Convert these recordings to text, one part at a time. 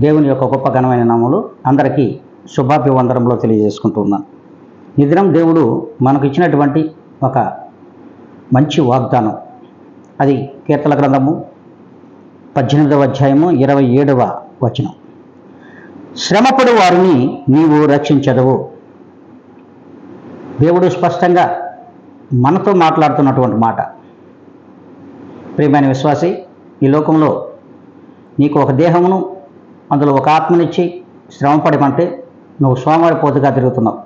దేవుని యొక్క గొప్ప ఘనమైన నామములు అందరికీ శుభాభివందనంలో తెలియజేసుకుంటూ ఉన్నాను. ఈ దినం దేవుడు మనకు ఇచ్చినటువంటి ఒక మంచి వాగ్దానం. అది కీర్తన గ్రంథము 18వ అధ్యాయము 27వ వచనం. శ్రమపడు వారిని నీవు రక్షించదవు. దేవుడు స్పష్టంగా మనతో మాట్లాడుతున్నటువంటి మాట. ప్రియమైన విశ్వాసి, ఈ లోకంలో నీకు ఒక దేహమును, అందులో ఒక ఆత్మనిచ్చి శ్రమపడమంటే నువ్వు సోమరిపోతుగా తిరుగుతున్నావు.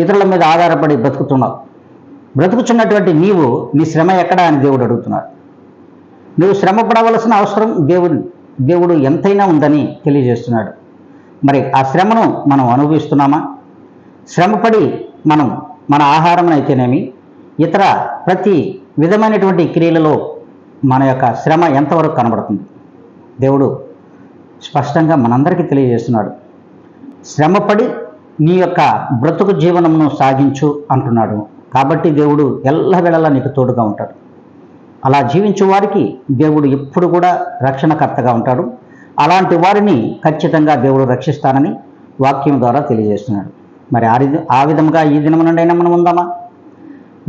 ఇతరుల మీద ఆధారపడి బ్రతుకుతున్నావు. బ్రతుకుతున్నటువంటి నీవు నీ శ్రమ ఎక్కడా అని దేవుడు అడుగుతున్నాడు. నువ్వు శ్రమ పడవలసిన అవసరం దేవుడు ఎంతైనా ఉందని తెలియజేస్తున్నాడు. మరి ఆ శ్రమను మనం అనుభవిస్తున్నామా? శ్రమపడి మనం మన ఆహారం అయితేనేమి, ఇతర ప్రతి విధమైనటువంటి క్రియలలో మన యొక్క శ్రమ ఎంతవరకు కనబడుతుంది? దేవుడు స్పష్టంగా మనందరికీ తెలియజేస్తున్నాడు. శ్రమపడి నీ యొక్క బ్రతుకు జీవనమును సాగించు అంటున్నాడు. కాబట్టి దేవుడు ఎల్లవేళలా నీకు తోడుగా ఉంటాడు. అలా జీవించే వారికి దేవుడు ఎప్పుడు కూడా రక్షణకర్తగా ఉంటాడు. అలాంటి వారిని ఖచ్చితంగా దేవుడు రక్షిస్తానని వాక్యం ద్వారా తెలియజేస్తున్నాడు. మరి ఆ విధంగా ఈ దినము నుండైనా మనం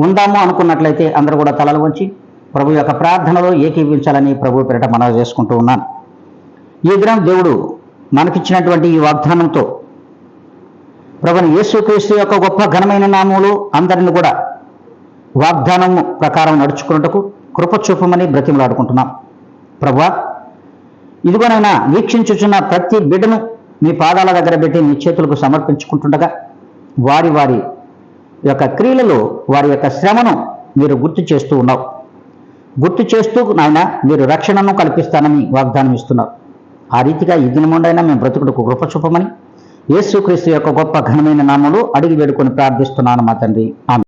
ఉందాము అనుకున్నట్లయితే అందరూ కూడా తలలు వంచి ప్రభు యొక్క ప్రార్థనలో ఏకీవించాలని ప్రభు పేరిట మనవి చేసుకుంటూ ఉన్నాను. ఈ దినం దేవుడు మనకిచ్చినటువంటి ఈ వాగ్దానంతో ప్రభుని యేసుక్రీస్తు యొక్క గొప్ప ఘనమైన నామములు అందరిని కూడా వాగ్దానము ప్రకారం నడుచుకున్నట్టుకు కృప చూపమని బ్రతిమలాడుకుంటున్నాం. ప్రభువా, ఇదిగోనైనా వీక్షించుచున్న ప్రతి బిడ్డను మీ పాదాల దగ్గర పెట్టి మీ చేతులకు సమర్పించుకుంటుండగా వారి యొక్క క్రియలలో వారి యొక్క శ్రమను మీరు గుర్తు చేస్తూ ఉన్నావు. గుర్తు చేస్తూ నాయన మీరు రక్షణను కల్పిస్తానని వాగ్దానం ఇస్తున్నావు. ఆ రీతిగా ఈ దినముండైనా మేము బ్రతుకుడుకు కృప చూపమని యేసుక్రీస్తు యొక్క గొప్ప ఘనమైన నామములో అడిగి వేడుకొని ప్రార్థిస్తున్నాను మా తండ్రి. ఆమేన్.